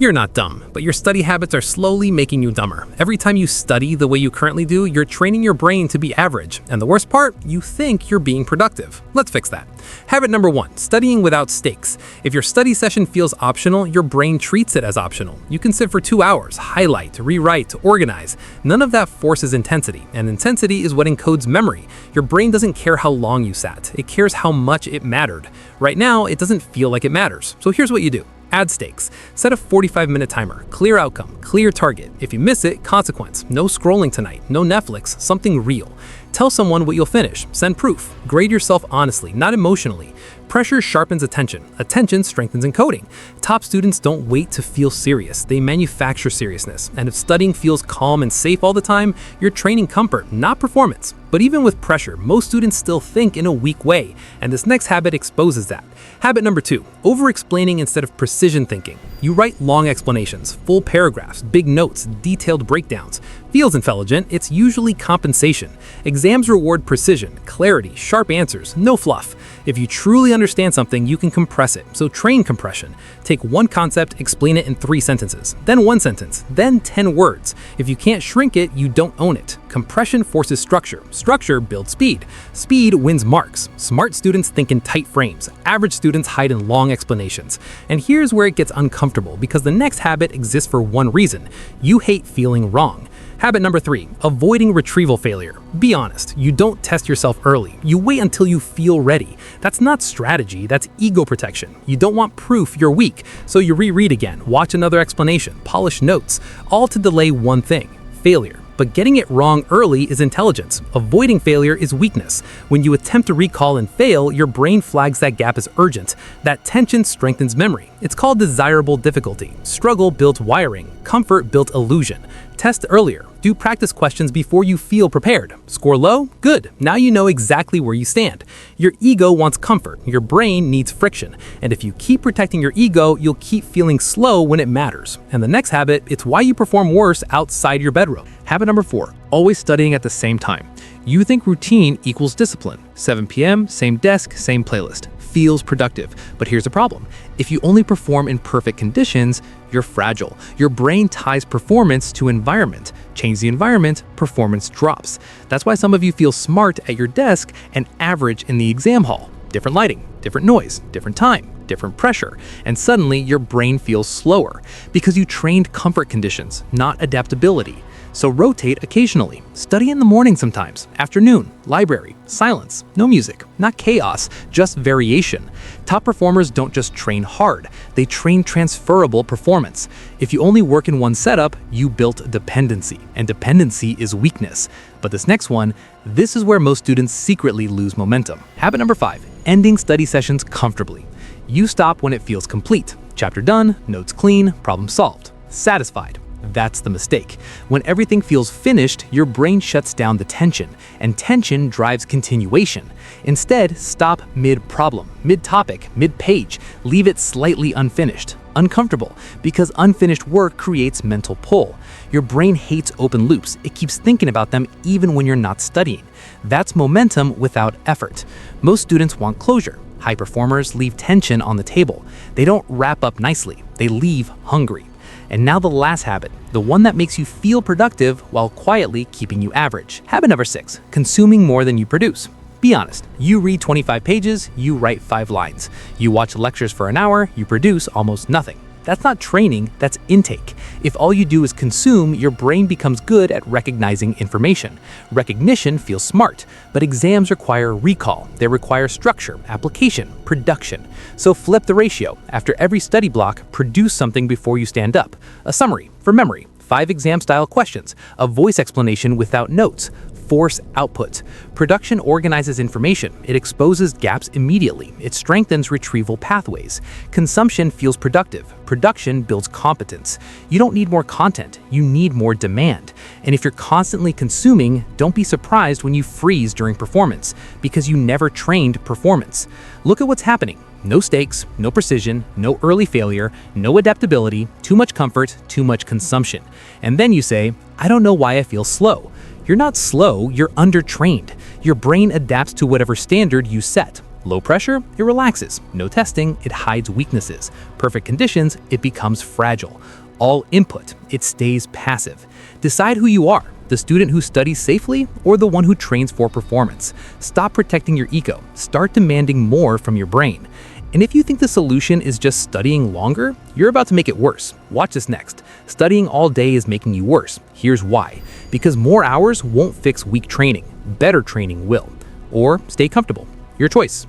You're not dumb, but your study habits are slowly making you dumber. Every time you study the way you currently do, you're training your brain to be average. And the worst part, you think you're being productive. Let's fix that. Habit number 1, studying without stakes. If your study session feels optional, your brain treats it as optional. You can sit for 2 hours, highlight, rewrite, organize. None of that forces intensity, and intensity is what encodes memory. Your brain doesn't care how long you sat, it cares how much it mattered. Right now, it doesn't feel like it matters. So here's what you do. Add stakes. Set a 45-minute timer. Clear outcome. Clear target. If you miss it, consequence. No scrolling tonight. No Netflix. Something real. Tell someone what you'll finish. Send proof. Grade yourself honestly, not emotionally. Pressure sharpens attention. Attention strengthens encoding. Top students don't wait to feel serious. They manufacture seriousness. And if studying feels calm and safe all the time, you're training comfort, not performance. But even with pressure, most students still think in a weak way, and this next habit exposes that. Habit number 2, over-explaining instead of precision thinking. You write long explanations, full paragraphs, big notes, detailed breakdowns. Feels intelligent, it's usually compensation. Exams reward precision, clarity, sharp answers, no fluff. If you truly understand something, you can compress it, so train compression. Take one concept, explain it in 3 sentences, then 1 sentence, then 10 words. If you can't shrink it, you don't own it. Compression forces structure. Structure builds speed. Speed wins marks. Smart students think in tight frames. Average students hide in long explanations. And here's where it gets uncomfortable, because the next habit exists for one reason. You hate feeling wrong. Habit number 3, avoiding retrieval failure. Be honest, you don't test yourself early. You wait until you feel ready. That's not strategy, that's ego protection. You don't want proof you're weak, so you reread again, watch another explanation, polish notes, all to delay one thing, failure. But getting it wrong early is intelligence. Avoiding failure is weakness. When you attempt to recall and fail, your brain flags that gap as urgent. That tension strengthens memory. It's called desirable difficulty. Struggle builds wiring. Comfort builds illusion. Test earlier. Do practice questions before you feel prepared. Score low? Good. Now you know exactly where you stand. Your ego wants comfort. Your brain needs friction. And if you keep protecting your ego, you'll keep feeling slow when it matters. And the next habit, it's why you perform worse outside your bedroom. Habit number 4, always studying at the same time. You think routine equals discipline. 7 p.m., same desk, same playlist. Feels productive. But here's the problem. If you only perform in perfect conditions, you're fragile. Your brain ties performance to environment. Change the environment, performance drops. That's why some of you feel smart at your desk and average in the exam hall. Different lighting, different noise, different time, different pressure, and suddenly your brain feels slower because you trained comfort conditions, not adaptability. So rotate occasionally. Study in the morning sometimes, afternoon, library, silence, no music, not chaos, just variation. Top performers don't just train hard, they train transferable performance. If you only work in one setup, you built dependency, and dependency is weakness. But this next one, this is where most students secretly lose momentum. Habit number 5, ending study sessions comfortably. You stop when it feels complete. Chapter done, notes clean, problem solved. Satisfied. That's the mistake. When everything feels finished, your brain shuts down the tension, and tension drives continuation. Instead, stop mid-problem, mid-topic, mid-page. Leave it slightly unfinished. Uncomfortable, because unfinished work creates mental pull. Your brain hates open loops. It keeps thinking about them even when you're not studying. That's momentum without effort. Most students want closure. High performers leave tension on the table. They don't wrap up nicely. They leave hungry. And now the last habit, the one that makes you feel productive while quietly keeping you average. Habit number 6, consuming more than you produce. Be honest, you read 25 pages, you write 5 lines. You watch lectures for an hour, you produce almost nothing. That's not training, that's intake. If all you do is consume, your brain becomes good at recognizing information. Recognition feels smart, but exams require recall. They require structure, application, production. So flip the ratio. After every study block, produce something before you stand up. A summary for memory, 5 exam-style questions, a voice explanation without notes, force output. Production organizes information. It exposes gaps immediately. It strengthens retrieval pathways. Consumption feels productive. Production builds competence. You don't need more content. You need more demand. And if you're constantly consuming, don't be surprised when you freeze during performance, because you never trained performance. Look at what's happening. No stakes, no precision, no early failure, no adaptability, too much comfort, too much consumption. And then you say, I don't know why I feel slow. You're not slow, you're undertrained. Your brain adapts to whatever standard you set. Low pressure, it relaxes. No testing, it hides weaknesses. Perfect conditions, it becomes fragile. All input, it stays passive. Decide who you are, the student who studies safely or the one who trains for performance. Stop protecting your ego. Start demanding more from your brain. And if you think the solution is just studying longer, you're about to make it worse. Watch this next. Studying all day is making you worse. Here's why. Because more hours won't fix weak training. Better training will. Or stay comfortable. Your choice.